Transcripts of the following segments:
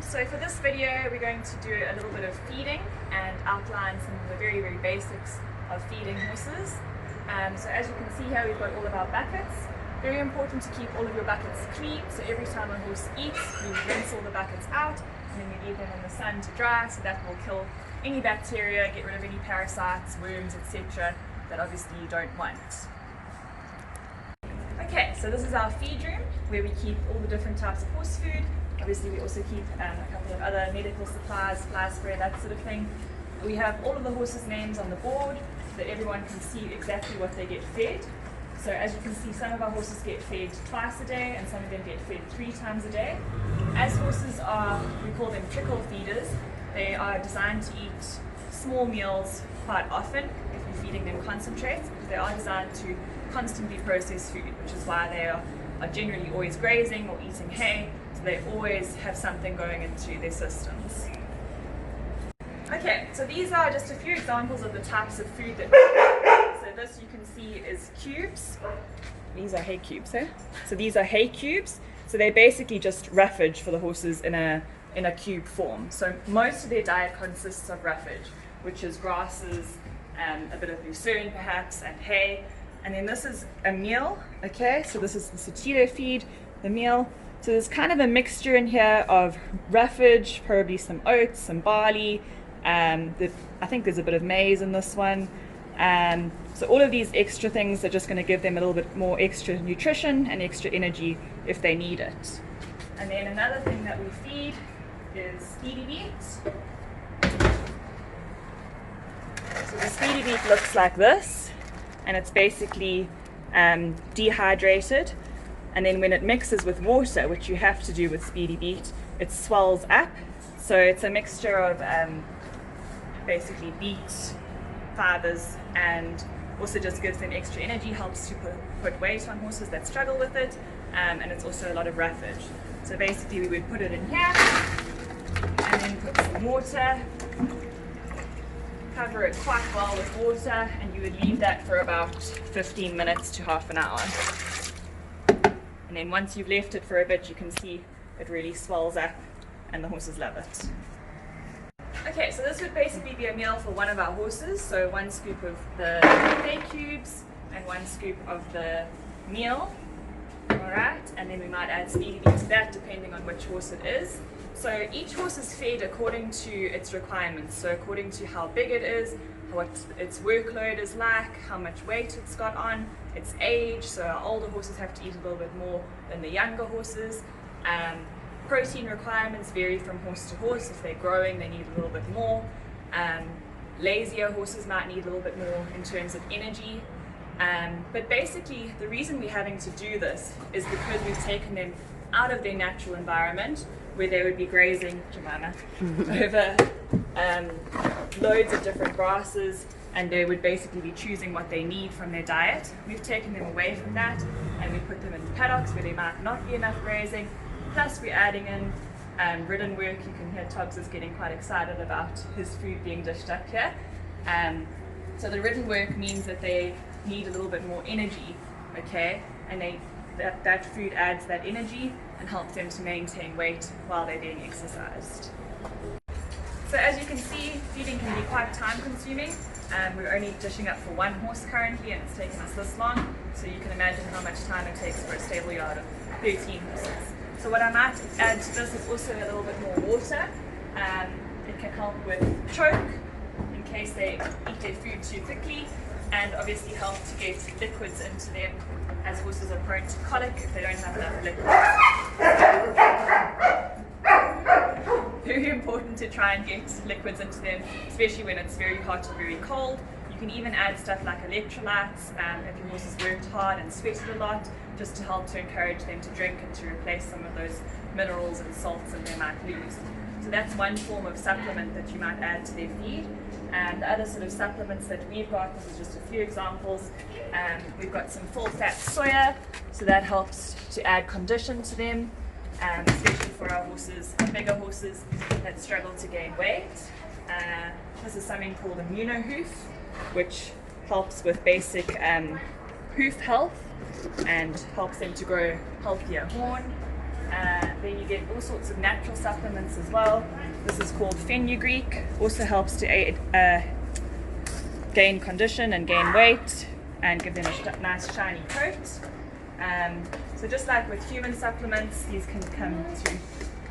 So for this video we're going to do a little bit of feeding and outline some of the very basics of feeding horses. So as you can see here, we've got all of our buckets. Very important to keep all of your buckets clean, so every time a horse eats you rinse all the buckets out and then you leave them in the sun to dry, so that will kill any bacteria, get rid of any parasites, worms, etc. that obviously you don't want. Okay, so this is our feed room where we keep all the different types of horse food. Obviously we also keep a couple of other medical supplies, fly spray, that sort of thing. We have all of the horses' names on the board so that everyone can see exactly what they get fed. So as you can see, some of our horses get fed twice a day and some of them get fed 3 times a day. As horses are, we call them trickle feeders, they are designed to eat small meals quite often if you're feeding them concentrates, because they are designed to constantly process food, which is why they are generally always grazing or eating hay, so they always have something going into their systems. Okay, so these are just a few examples of the types of food that so this you can see is cubes. These are hay cubes, eh? So these are hay cubes, so they're basically just roughage for the horses in a cube form. So most of their diet consists of roughage, which is grasses, a bit of lucerne perhaps, and hay. And then this is a meal, okay? So this is the Sotilo feed, the meal. So there's kind of a mixture in here of roughage, probably some oats, some barley. I think there's a bit of maize in this one. So all of these extra things are just going to give them a little bit more extra nutrition and extra energy if they need it. And then another thing that we feed is Speedy Beet. So the Speedy Beet looks like this, and it's basically dehydrated, and then when it mixes with water, which you have to do with Speedy Beet, it swells up. So it's a mixture of basically beet fibers, and also just gives them extra energy, helps to put weight on horses that struggle with it, and it's also a lot of roughage. So basically we would put it in here and then put some water, cover it quite well with water, and you would leave that for about 15 minutes to half an hour. And then once you've left it for a bit, you can see it really swells up and the horses love it. Okay, so this would basically be a meal for one of our horses. So 1 scoop of the hay cubes and 1 scoop of the meal. Alright, and then we might add Speedy Beet to that depending on which horse it is. So each horse is fed according to its requirements, so according to how big it is, what its workload is like, how much weight it's got on, its age. So our older horses have to eat a little bit more than the younger horses. Protein requirements vary from horse to horse. If they're growing, they need a little bit more. Lazier horses might need a little bit more in terms of energy. But basically, the reason we're having to do this is because we've taken them out of their natural environment, where they would be grazing, Jemima, over loads of different grasses, and they would basically be choosing what they need from their diet. We've taken them away from that, and we put them in paddocks where there might not be enough grazing. Plus we're adding in ridden work. You can hear Togs is getting quite excited about his food being dished up here. So the ridden work means that they need a little bit more energy, okay? And that food adds that energy and helps them to maintain weight while they're being exercised. So as you can see, feeding can be quite time consuming. We're only dishing up for 1 horse currently, and it's taken us this long. So you can imagine how much time it takes for a stable yard of 13 horses. So what I might add to this is also a little bit more water. It can help with choke in case they eat their food too quickly, and obviously help to get liquids into them, as horses are prone to colic if they don't have enough liquids. Very important to try and get liquids into them, especially when it's very hot and very cold. You can even add stuff like electrolytes if your horse has worked hard and sweated a lot, just to help to encourage them to drink and to replace some of those minerals and salts that they might lose. So that's one form of supplement that you might add to their feed. And the other sort of supplements that we've got, this is just a few examples. We've got some full fat soya, so that helps to add condition to them, especially for our horses, bigger horses that struggle to gain weight. This is something called Immunohoof, which helps with basic hoof health and helps them to grow healthier horn. Then you get all sorts of natural supplements as well. This is called fenugreek, also helps to aid gain condition and gain weight and give them a nice shiny coat. So just like with human supplements, these can come to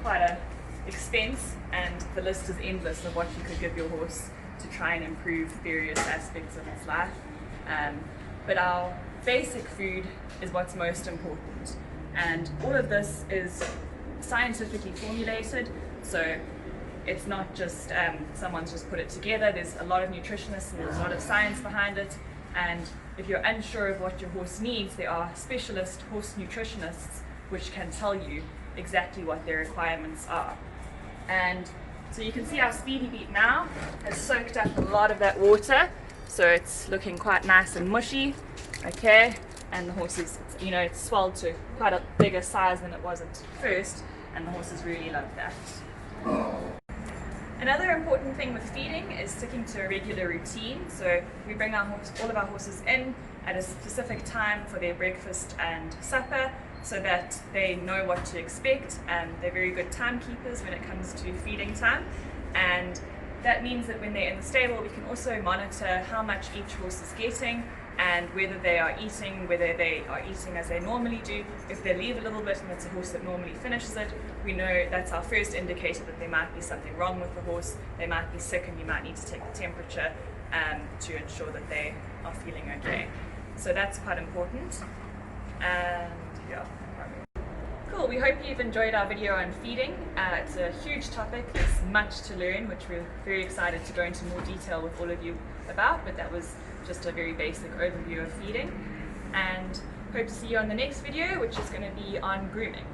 quite a expense, and the list is endless of what you could give your horse to try and improve various aspects of its life. But our basic food is what's most important, and all of this is scientifically formulated, so it's not just someone's just put it together. There's a lot of nutritionists and there's a lot of science behind it, and if you're unsure of what your horse needs, there are specialist horse nutritionists which can tell you exactly what their requirements are. And so you can see our Speedy Beat now has soaked up a lot of that water, so it's looking quite nice and mushy, okay, and the horse is, you know, it's swelled to quite a bigger size than it was at first, and the horses really love that. Another important thing with feeding is sticking to a regular routine. So we bring all of our horses in at a specific time for their breakfast and supper, so that they know what to expect, and they're very good timekeepers when it comes to feeding time. And that means that when they're in the stable, we can also monitor how much each horse is getting and whether they are eating as they normally do. If they leave a little bit and it's a horse that normally finishes it, we know that's our first indicator that there might be something wrong with the horse. They might be sick and you might need to take the temperature to ensure that they are feeling okay. So that's quite important. And yeah. Cool, we hope you've enjoyed our video on feeding. It's a huge topic, there's much to learn, which we're very excited to go into more detail with all of you about, but that was just a very basic overview of feeding. And hope to see you on the next video, which is going to be on grooming.